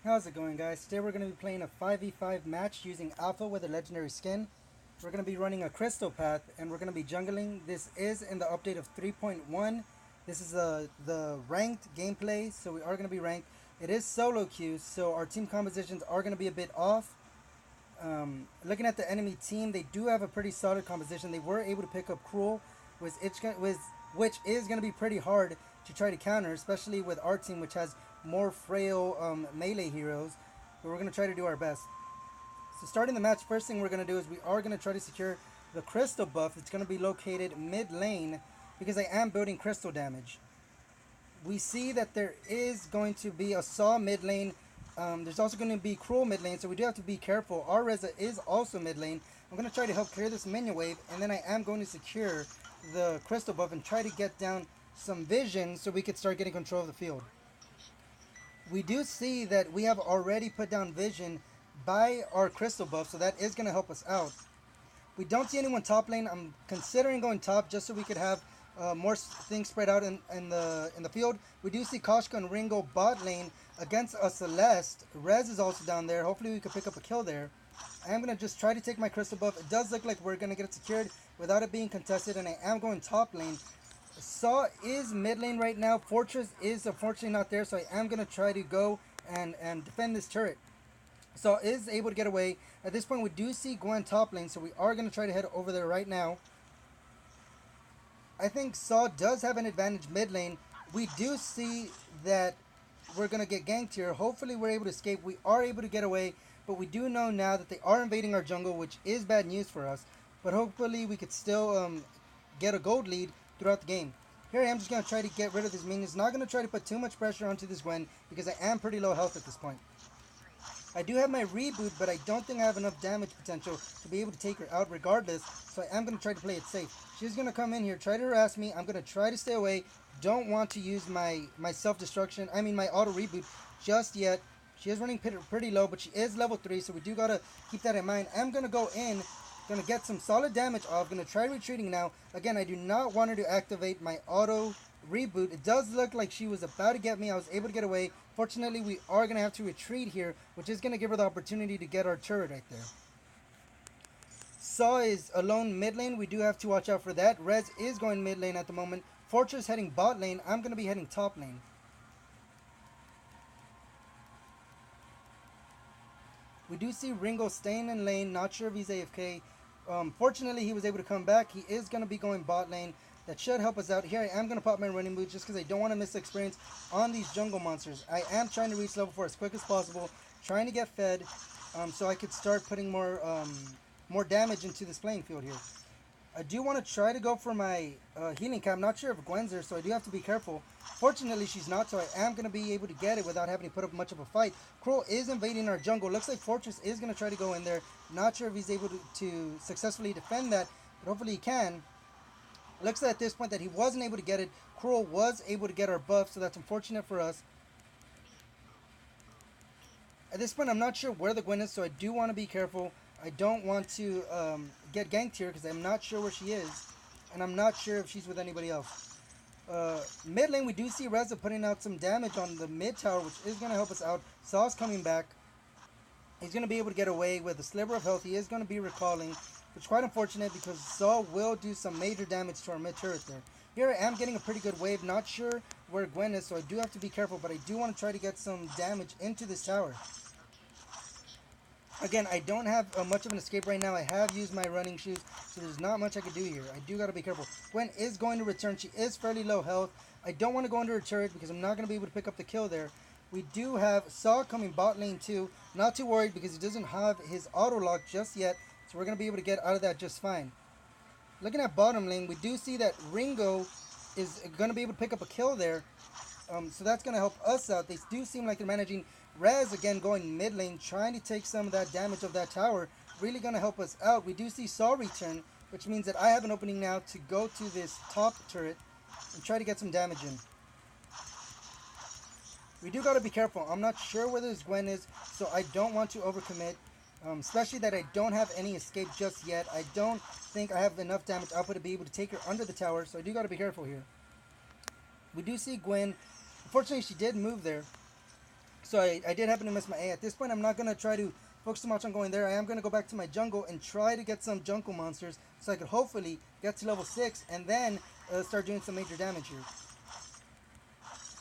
How's it going, guys? Today we're going to be playing a 5v5 match using Alpha with a legendary skin. We're going to be running a crystal path and we're going to be jungling. This is in the update of 3.1. This is the ranked gameplay, so we are going to be ranked. It is solo queue, so our team compositions are going to be a bit off. Looking at the enemy team, they do have a pretty solid composition. They were able to pick up Cruel, which is going to be pretty hard to try to counter, especially with our team, which has more frail melee heroes. But we're going to try to do our best. So starting the match, first thing we're going to do is we are going to try to secure the crystal buff. It's going to be located mid lane because I am building crystal damage. We see that there is going to be a Saw mid lane. There's also going to be Cruel mid lane, so we do have to be careful. Our Reza is also mid lane. I'm going to try to help clear this minion wave, and then I am going to secure the crystal buff and try to get down some vision so we could start getting control of the field. We do see that we have already put down vision by our crystal buff, so that is going to help us out. We don't see anyone top lane. I'm considering going top just so we could have more things spread out in the field. We do see Koshka and Ringo bot lane against a Celeste. Rez is also down there. Hopefully we can pick up a kill there. I am going to just try to take my crystal buff. It does look like we're going to get it secured without it being contested, and I am going top lane. Saw is mid lane right now. Fortress is unfortunately not there, so I am going to try to go and defend this turret. Saw is able to get away. At this point, we do see Gwen top lane, so we are going to try to head over there right now. I think Saw does have an advantage mid lane. We do see that we're going to get ganked here. Hopefully we're able to escape. We are able to get away, but we do know now that they are invading our jungle, which is bad news for us. But hopefully we could still get a gold lead throughout the game. Here I am just going to try to get rid of these minions. Not going to try to put too much pressure onto this Gwen because I am pretty low health at this point. I do have my reboot, but I don't think I have enough damage potential to be able to take her out regardless, so I am going to try to play it safe. She's going to come in here, try to harass me. I'm going to try to stay away. Don't want to use my self-destruction, my auto reboot just yet. She is running pretty low, but she is level 3, so we do got to keep that in mind. I'm going to go in, going to get some solid damage off, going to try retreating now. Again, I do not want her to activate my auto reboot. It does look like she was about to get me. I was able to get away. Fortunately, we are going to have to retreat here, which is going to give her the opportunity to get our turret right there. Saw is alone mid lane. We do have to watch out for that. Rez is going mid lane at the moment. Fortress heading bot lane. I'm going to be heading top lane. We do see Ringo staying in lane. Not sure if he's AFK. Fortunately, he was able to come back. He is going to be going bot lane. That should help us out. Here I am going to pop my running boot just because I don't want to miss the experience on these jungle monsters. I am trying to reach level 4 as quick as possible. Trying to get fed so I could start putting more damage into this playing field here. I do want to try to go for my healing cap. I'm not sure if Gwen's there, so I do have to be careful. Fortunately, she's not, so I am going to be able to get it without having to put up much of a fight. Cruel is invading our jungle. Looks like Fortress is going to try to go in there. Not sure if he's able to successfully defend that, but hopefully he can. Looks like at this point that he wasn't able to get it. Cruel was able to get our buff, so that's unfortunate for us. At this point, I'm not sure where the Gwen is, so I do want to be careful. I don't want to get ganked here because I'm not sure where she is, and I'm not sure if she's with anybody else. Mid lane, we do see Reza putting out some damage on the mid tower, which is going to help us out. Saw's coming back. He's going to be able to get away with a sliver of health. He is going to be recalling, which is quite unfortunate because Saw will do some major damage to our mid turret there. Here I am getting a pretty good wave. Not sure where Gwen is, so I do have to be careful, but I do want to try to get some damage into this tower. Again, I don't have much of an escape right now. I have used my running shoes, so there's not much I can do here. I do got to be careful. Gwen is going to return. She is fairly low health. I don't want to go under her turret because I'm not going to be able to pick up the kill there. We do have Saw coming bot lane too. Not too worried because he doesn't have his auto lock just yet, so we're going to be able to get out of that just fine. Looking at bottom lane, we do see that Ringo is going to be able to pick up a kill there, so that's going to help us out. They do seem like they're managing. Rez again going mid lane, trying to take some of that damage of that tower. Really going to help us out. We do see Saw return, which means that I have an opening now to go to this top turret and try to get some damage in. We do got to be careful. I'm not sure where this Gwen is, so I don't want to overcommit. Especially that I don't have any escape just yet. I don't think I have enough damage output to be able to take her under the tower, so I do got to be careful here. We do see Gwen. Unfortunately, she did move there. So I did happen to miss my A. At this point, I'm not going to try to focus too much on going there. I am going to go back to my jungle and try to get some jungle monsters so I could hopefully get to level 6 and then start doing some major damage here.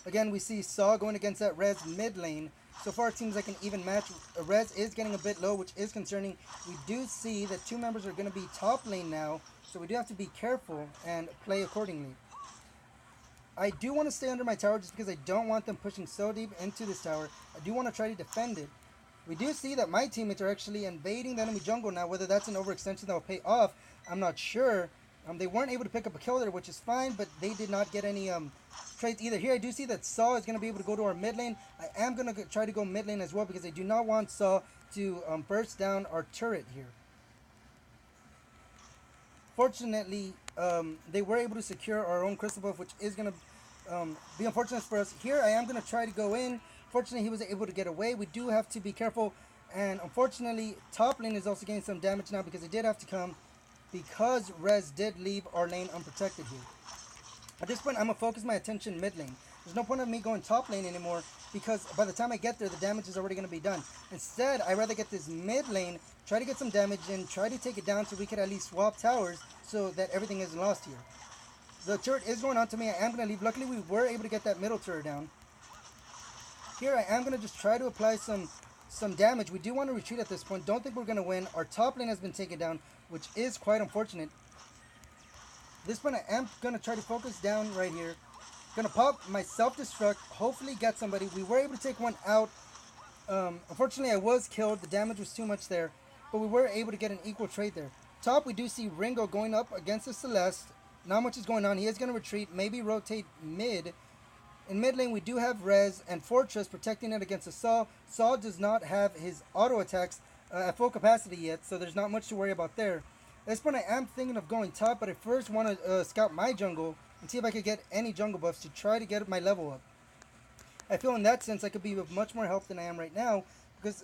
Again, we see Saw going against that Rez mid lane. So far, it seems like an even match. Rez is getting a bit low, which is concerning. We do see that two members are going to be top lane now, so we do have to be careful and play accordingly. I do want to stay under my tower just because I don't want them pushing so deep into this tower. I do want to try to defend it. We do see that my teammates are actually invading the enemy jungle now. Whether that's an overextension that will pay off, I'm not sure. They weren't able to pick up a kill there, which is fine, but they did not get any trades either. Here I do see that Saw is going to be able to go to our mid lane. I am going to try to go mid lane as well because I do not want Saw to burst down our turret here. Fortunately, they were able to secure our own crystal buff, which is going to be unfortunate for us. Here I am going to try to go in. Fortunately, he was able to get away. We do have to be careful. And unfortunately, top lane is also getting some damage now because it did have to come because Rez did leave our lane unprotected here. At this point, I'm going to focus my attention mid lane. There's no point of me going top lane anymore because by the time I get there, the damage is already going to be done. Instead, I'd rather get this mid lane, try to get some damage in, try to take it down so we could at least swap towers so that everything isn't lost here. The turret is going on to me. I am going to leave. Luckily, we were able to get that middle turret down. Here, I am going to just try to apply some damage. We do want to retreat at this point. Don't think we're going to win. Our top lane has been taken down, which is quite unfortunate. This point, I am going to try to focus down right here. Going to pop my self-destruct, hopefully get somebody. We were able to take one out. Unfortunately, I was killed. The damage was too much there, but we were able to get an equal trade there. Top, we do see Ringo going up against the Celeste. Not much is going on. He is going to retreat, maybe rotate mid. In mid lane, we do have Rez and Fortress protecting it against the Saw. Saw does not have his auto attacks at full capacity yet, so there's not much to worry about there. At this point, I am thinking of going top, but I first want to scout my jungle and see if I could get any jungle buffs to try to get my level up. I feel in that sense I could be with much more help than I am right now because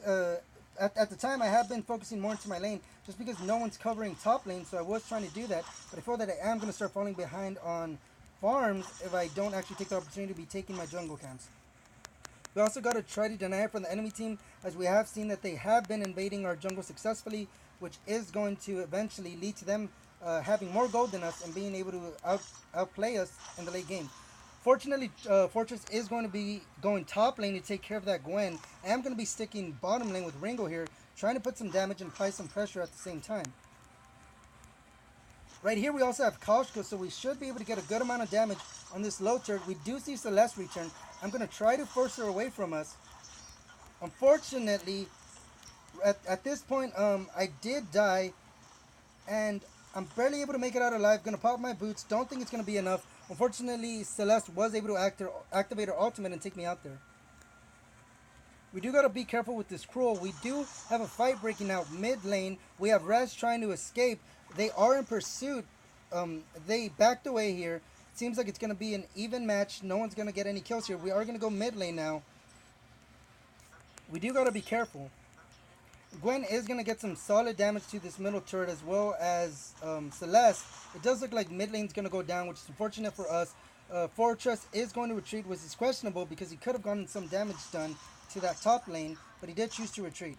at the time I have been focusing more into my lane just because no one's covering top lane, so I was trying to do that, but I feel that I am going to start falling behind on farms if I don't actually take the opportunity to be taking my jungle camps. We also got to try to deny it from the enemy team as we have seen that they have been invading our jungle successfully, which is going to eventually lead to them having more gold than us and being able to outplay us in the late game. Fortunately, Fortress is going to be going top lane to take care of that Gwen. I am going to be sticking bottom lane with Ringo here, trying to put some damage and apply some pressure at the same time. Right here we also have Koshko, so we should be able to get a good amount of damage on this low turret. We do see Celeste return. I'm going to try to force her away from us. Unfortunately, at this point, I did die, and I'm barely able to make it out alive. Going to pop my boots. Don't think it's going to be enough. Unfortunately, Celeste was able to activate her ultimate and take me out there. We do got to be careful with this Cruel. We do have a fight breaking out mid lane. We have Rez trying to escape. They are in pursuit. They backed away here. Seems like it's going to be an even match. No one's going to get any kills here. We are going to go mid lane now. We do got to be careful. Gwen is going to get some solid damage to this middle turret as well as Celeste. It does look like mid lane's going to go down, which is unfortunate for us. Fortress is going to retreat, which is questionable because he could have gotten some damage done to that top lane, but he did choose to retreat.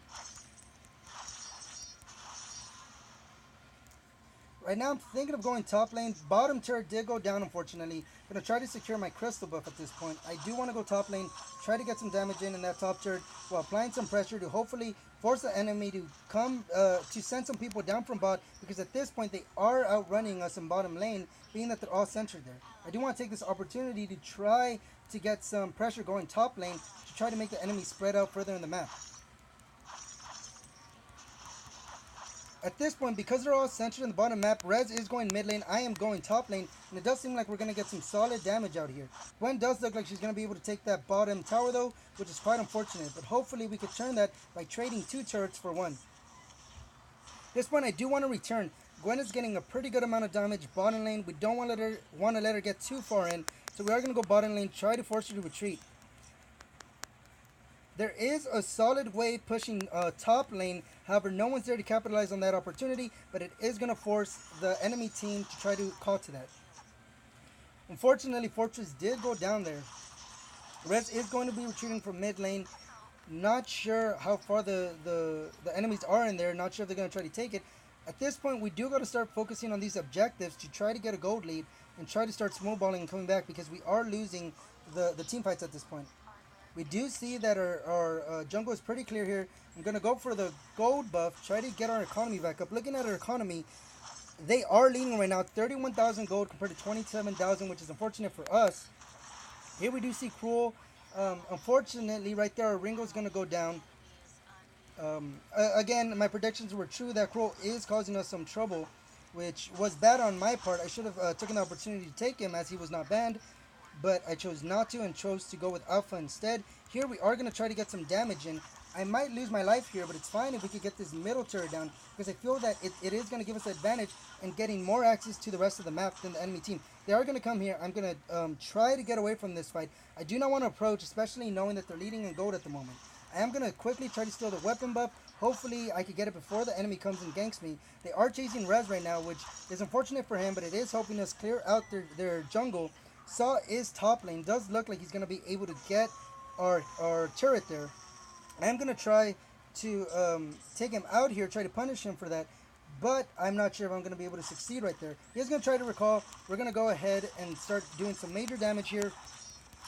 Right now I'm thinking of going top lane. Bottom turret did go down, unfortunately. I'm going to try to secure my crystal buff at this point. I do want to go top lane, try to get some damage in that top turret while applying some pressure to hopefully force the enemy to come, to send some people down from bot, because at this point they are outrunning us in bottom lane, being that they're all centered there. I do want to take this opportunity to try to get some pressure going top lane to try to make the enemy spread out further in the map. At this point, because they're all centered in the bottom map, Rez is going mid lane, I am going top lane, and it does seem like we're going to get some solid damage out here. Gwen does look like she's going to be able to take that bottom tower though, which is quite unfortunate, but hopefully we could turn that by trading 2 turrets for 1. This point I do want to return. Gwen is getting a pretty good amount of damage bottom lane. We don't want to let her get too far in, so we are going to go bottom lane, try to force her to retreat. There is a solid wave pushing top lane. However, no one's there to capitalize on that opportunity, but it is going to force the enemy team to try to call to that. Unfortunately, Fortress did go down there. Rez is going to be retreating from mid lane. Not sure how far the enemies are in there. Not sure if they're going to try to take it. At this point, we do got to start focusing on these objectives to try to get a gold lead and try to start snowballing and coming back because we are losing the team fights at this point. We do see that our jungle is pretty clear here. I'm going to go for the gold buff, try to get our economy back up. Looking at our economy, they are leading right now, 31,000 gold compared to 27,000, which is unfortunate for us. Here we do see Cruel. Unfortunately, right there, our Ringo's going to go down. Again, my predictions were true that Cruel is causing us some trouble, which was bad on my part. I should have taken the opportunity to take him as he was not banned, but I chose not to and chose to go with Alpha instead. Here we are going to try to get some damage in. I might lose my life here, but it's fine if we could get this middle turret down because I feel that it is going to give us advantage in getting more access to the rest of the map than the enemy team. They are going to come here. I'm going to try to get away from this fight. I do not want to approach, especially knowing that they're leading in gold at the moment. I am going to quickly try to steal the weapon buff. Hopefully I could get it before the enemy comes and ganks me. They are chasing Rez right now, which is unfortunate for him, but it is helping us clear out their jungle. Saw is top lane. Does look like he's going to be able to get our turret there. I am going to try to take him out here, try to punish him for that, but I'm not sure if I'm going to be able to succeed right there. He's going to try to recall. We're going to go ahead and start doing some major damage here.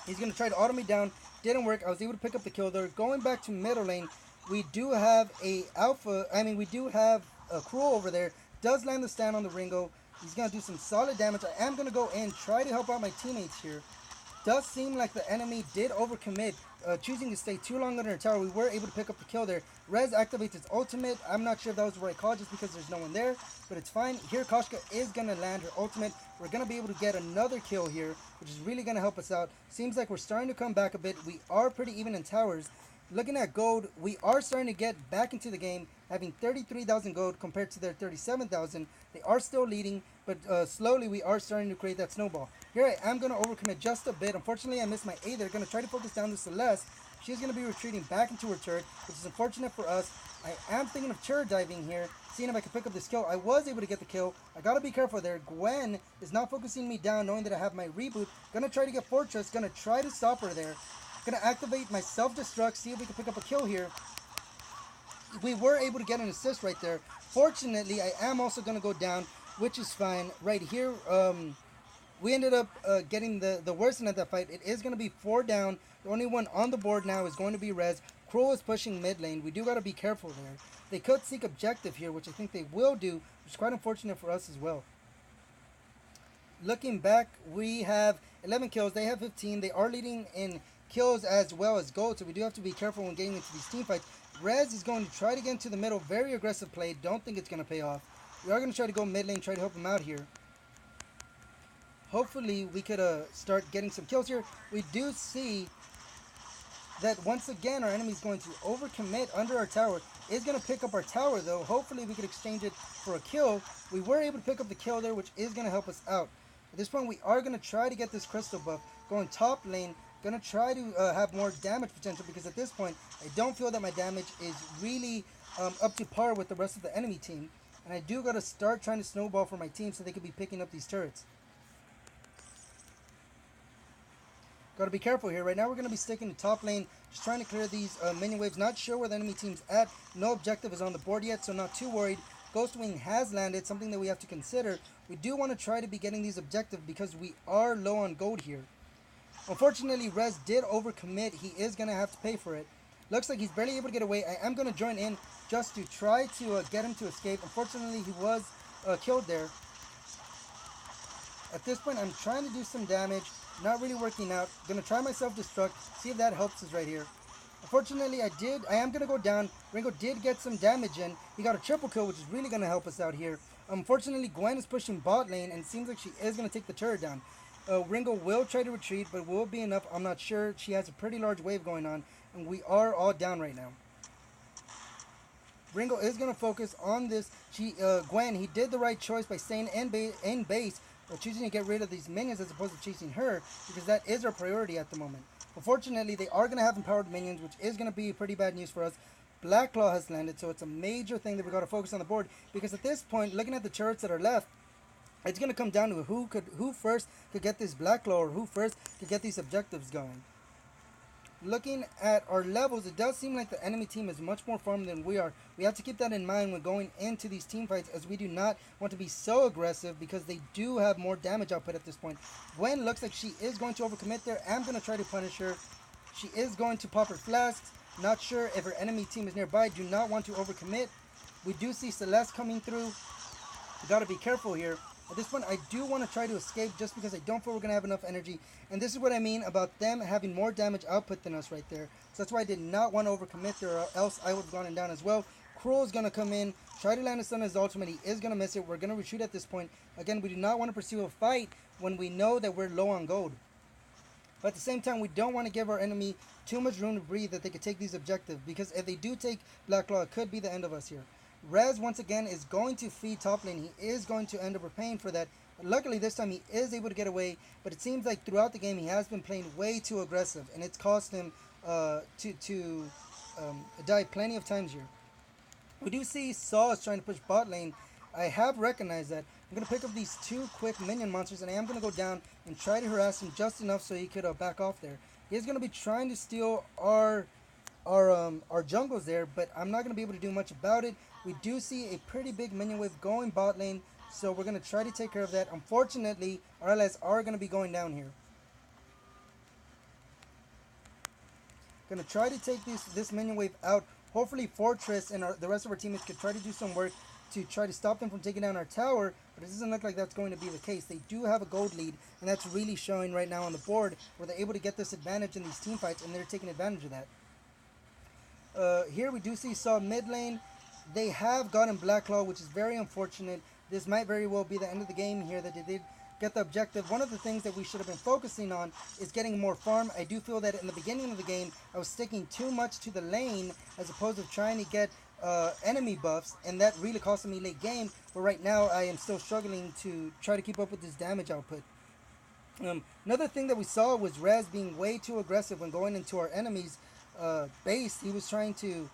He's going to try to auto me down. Didn't work. I was able to pick up the kill there. Going back to middle lane, we do have we do have a Cruel over there. Does land the stand on the Ringo. He's going to do some solid damage. I am going to go in, try to help out my teammates here. Does seem like the enemy did overcommit, choosing to stay too long under a tower. We were able to pick up the kill there. Rez activates its ultimate. I'm not sure if that was the right call just because there's no one there, but it's fine. Here Koshka is going to land her ultimate. We're going to be able to get another kill here, which is really going to help us out. Seems like we're starting to come back a bit. We are pretty even in towers. Looking at gold, we are starting to get back into the game, having 33,000 gold compared to their 37,000. They are still leading, but slowly we are starting to create that snowball. Here I am going to overcommit just a bit. Unfortunately, I missed my A. They're going to try to focus down to Celeste. She's going to be retreating back into her turret, which is unfortunate for us. I am thinking of turret diving here, seeing if I can pick up this kill. I was able to get the kill. I got to be careful there. Gwen is not focusing me down, knowing that I have my reboot. Going to try to get Fortress. Going to try to stop her there. Going to activate my self-destruct, see if we can pick up a kill here. We were able to get an assist right there. Fortunately, I am also going to go down, which is fine. Right here, we ended up getting the worst in that fight. It is going to be 4 down. The only one on the board now is going to be Rez. Cruel is pushing mid lane. We do got to be careful there. They could seek objective here, which I think they will do, which is quite unfortunate for us as well. Looking back, we have 11 kills. They have 15. They are leading in kills as well as gold, so we do have to be careful when getting into these team fights. Rez is going to try to get into the middle. Very aggressive play. Don't think it's going to pay off. We are going to try to go mid lane, try to help him out here. Hopefully we could start getting some kills here. We do see that once again our enemy is going to overcommit under our tower. Is going to pick up our tower though. Hopefully we could exchange it for a kill. We were able to pick up the kill there, which is going to help us out. At this point we are going to try to get this crystal buff. Going top lane. Going to try to have more damage potential because at this point I don't feel that my damage is really up to par with the rest of the enemy team. And I do got to start trying to snowball for my team so they could be picking up these turrets. Got to be careful here. Right now we're going to be sticking to top lane, just trying to clear these minion waves. Not sure where the enemy team's at. No objective is on the board yet, so not too worried. Ghostwing has landed, something that we have to consider. We do want to try to be getting these objectives because we are low on gold here. Unfortunately, Rez did overcommit. He is going to have to pay for it. Looks like he's barely able to get away. I am going to join in just to try to get him to escape. Unfortunately, he was killed there. At this point, I'm trying to do some damage. Not really working out. Going to try my self-destruct. See if that helps us right here. Unfortunately, I am going to go down. Ringo did get some damage in. He got a triple kill, which is really going to help us out here. Unfortunately, Gwen is pushing bot lane, and it seems like she is going to take the turret down. Ringo will try to retreat, but will it be enough? I'm not sure. She has a pretty large wave going on, and we are all down right now. Ringo is going to focus on this. Gwen, he did the right choice by staying in base, choosing to get rid of these minions as opposed to chasing her, because that is our priority at the moment. Unfortunately, they are going to have empowered minions, which is going to be pretty bad news for us. Black Claw has landed, so it's a major thing that we got to focus on the board, because at this point, looking at the turrets that are left, it's going to come down to who first could get this Black Claw, or who first could get these objectives going. looking at our levels, it does seem like the enemy team is much more farmed than we are. We have to keep that in mind when going into these team fights, as we do not want to be so aggressive because they do have more damage output at this point. Gwen looks like she is going to overcommit there. I'm going to try to punish her. She is going to pop her flasks. Not sure if her enemy team is nearby. Do not want to overcommit. We do see Celeste coming through. We got to be careful here. At this point, I do want to try to escape just because I don't feel we're going to have enough energy. And this is what I mean about them having more damage output than us right there. So that's why I did not want to overcommit there, or else I would have gone down as well. Cruel is going to come in, try to land us on his ultimate. He is going to miss it. We're going to retreat at this point. Again, we do not want to pursue a fight when we know that we're low on gold. But at the same time, we don't want to give our enemy too much room to breathe that they could take these objectives. Because if they do take Black Claw, it could be the end of us here. Rez, once again, is going to feed top lane. He is going to end up repaying for that. But luckily, this time he is able to get away. But it seems like throughout the game, he has been playing way too aggressive. And it's cost him to die plenty of times here. We do see Saw is trying to push bot lane. I have recognized that. I'm going to pick up these two quick minion monsters. And I am going to go down and try to harass him just enough so he could back off there. He's going to be trying to steal our jungles there, but I'm not going to be able to do much about it. We do see a pretty big minion wave going bot lane, so we're going to try to take care of that. Unfortunately, our allies are going to be going down here. Going to try to take this minion wave out. Hopefully Fortress and the rest of our teammates could try to do some work to try to stop them from taking down our tower, but it doesn't look like that's going to be the case. They do have a gold lead, and that's really showing right now on the board, where they're able to get this advantage in these team fights, and they're taking advantage of that. Here we do see Saw mid lane. They have gotten Black Claw, which is very unfortunate. This might very well be the end of the game here, that they did get the objective. One of the things that we should have been focusing on is getting more farm. I do feel that in the beginning of the game, I was sticking too much to the lane as opposed to trying to get enemy buffs, and that really costed me late game. But right now, I am still struggling to try to keep up with this damage output. Another thing that we saw was Rez being way too aggressive when going into our enemies' base. He was trying to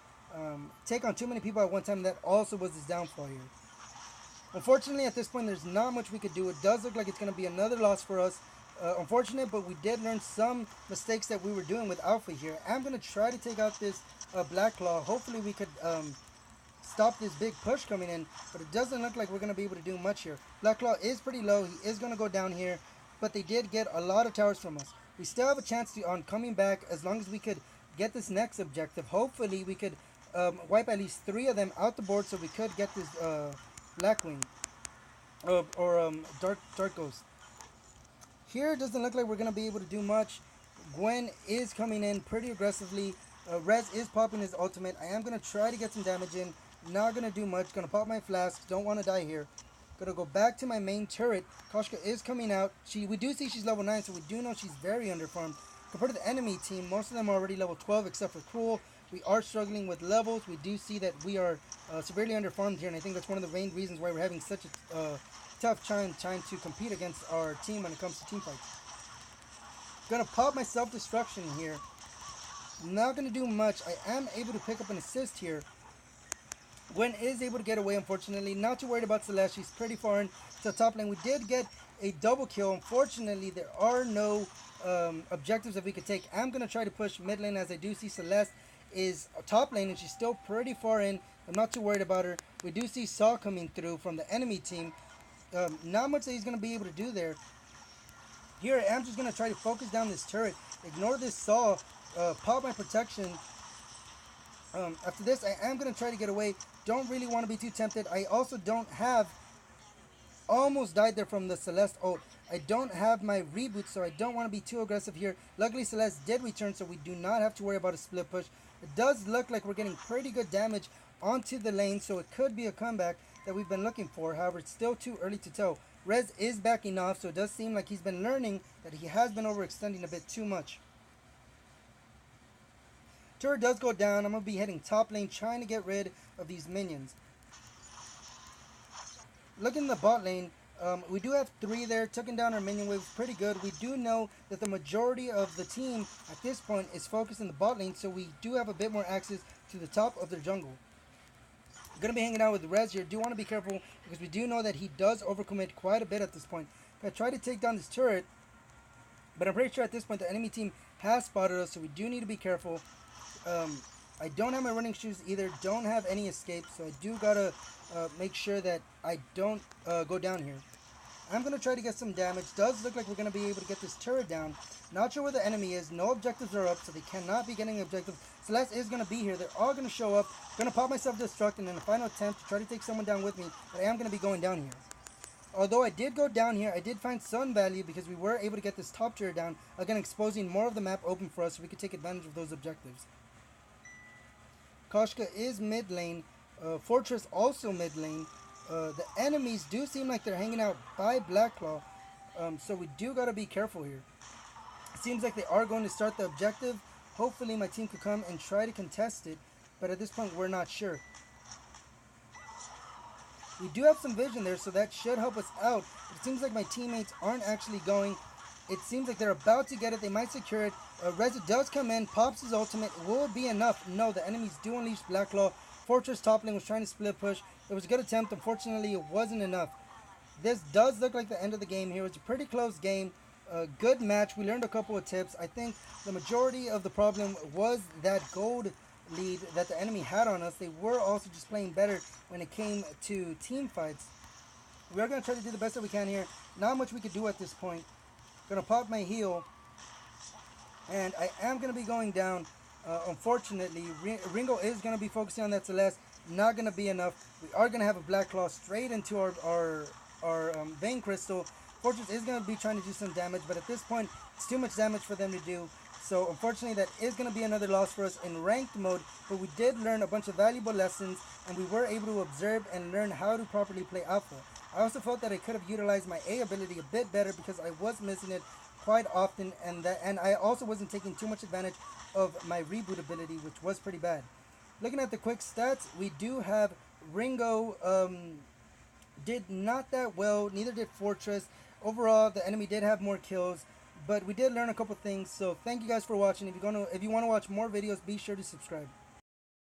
take on too many people at one time. That also was his downfall here. Unfortunately, at this point, there's not much we could do. It does look like it's going to be another loss for us. Unfortunate, but we did learn some mistakes that we were doing with Alpha here. I'm going to try to take out this Black Claw. Hopefully we could stop this big push coming in, but it doesn't look like we're going to be able to do much here. Black Claw is pretty low. He is going to go down here, but they did get a lot of towers from us. We still have a chance on coming back as long as we could get this next objective. Hopefully we could wipe at least 3 of them out the board so we could get this Blackwing or Dark Ghost. Here it doesn't look like we're going to be able to do much. Gwen is coming in pretty aggressively. Rez is popping his ultimate. I am going to try to get some damage in. Not going to do much. Going to pop my flask. Don't want to die here. Going to go back to my main turret. Koshka is coming out. We do see she's level 9, so we do know she's very underfarmed. Compared to the enemy team, most of them are already level 12 except for Cruel. We are struggling with levels. We do see that we are severely underfarmed here, and I think that's one of the main reasons why we're having such a tough time trying to compete against our team when it comes to team fights. Gonna pop my self-destruction here. Not gonna do much. I am able to pick up an assist here. Gwen is able to get away, unfortunately. Not too worried about Celeste. She's pretty far into the top lane. We did get a double kill. Unfortunately, there are no objectives that we could take. I'm gonna try to push mid lane, as I do see Celeste is top lane and she's still pretty far in. I'm not too worried about her. We do see Saw coming through from the enemy team. Not much that he's going to be able to do there. Here I am just going to try to focus down this turret. Ignore this Saw. Pop my protection. After this, I am going to try to get away. Don't really want to be too tempted. I also don't have... Almost died there from the Celeste ult. I don't have my reboot, so I don't want to be too aggressive here. Luckily, Celeste did return, so we do not have to worry about a split push. It does look like we're getting pretty good damage onto the lane, so it could be a comeback that we've been looking for. However, it's still too early to tell. Rez is backing off, so it does seem like he's been learning that he has been overextending a bit too much. Turret does go down. I'm going to be heading top lane, trying to get rid of these minions. Looking in the bot lane, we do have 3 there. Taking down our minion wave pretty good. We do know that the majority of the team at this point is focused in the bot lane, so we do have a bit more access to the top of their jungle. I'm going to be hanging out with Rez here. Do want to be careful because we do know that he does overcommit quite a bit at this point. If I try to take down this turret, But I'm pretty sure at this point the enemy team has spotted us, so we do need to be careful. I don't have my running shoes either, don't have any escape, so I do gotta make sure that I don't go down here. I'm going to try to get some damage. Does look like we're going to be able to get this turret down. Not sure where the enemy is. No objectives are up, so they cannot be getting objectives. Celeste is going to be here. They're all going to show up. Going to pop my self-destruct and in a final attempt to try to take someone down with me, but I am going to be going down here. Although I did go down here, I did find some value because we were able to get this top turret down, again exposing more of the map open for us so we could take advantage of those objectives. Koshka is mid lane. Fortress also mid lane. The enemies do seem like they're hanging out by Blacklaw, so we do got to be careful here. It seems like they are going to start the objective. Hopefully my team could come and try to contest it, but at this point we're not sure. We do have some vision there, so that should help us out. It seems like my teammates aren't actually going. It seems like they're about to get it. They might secure it. Reza does come in, pops his ultimate. Will it be enough? No, the enemies do unleash Blacklaw. Fortress top lane was trying to split push. It was a good attempt. Unfortunately, it wasn't enough. This does look like the end of the game here. It's a pretty close game. A good match. We learned a couple of tips. I think the majority of the problem was that gold lead that the enemy had on us. They were also just playing better when it came to team fights. We're going to try to do the best that we can here. Not much we could do at this point. Going to pop my heal. And I am going to be going down. Unfortunately, Ringo is going to be focusing on that Celeste. Not going to be enough. We are going to have a Black Claw straight into our Vein Crystal. Fortress is going to be trying to do some damage, but at this point, it's too much damage for them to do. So unfortunately, that is going to be another loss for us in ranked mode. But we did learn a bunch of valuable lessons, and we were able to observe and learn how to properly play Alpha. I also felt that I could have utilized my A ability a bit better because I was missing it quite often, and I also wasn't taking too much advantage of my reboot ability, which was pretty bad. Looking at the quick stats, we do have Ringo did not that well, neither did Fortress. Overall, the enemy did have more kills, but we did learn a couple things. So thank you guys for watching. If you want to watch more videos, be sure to subscribe.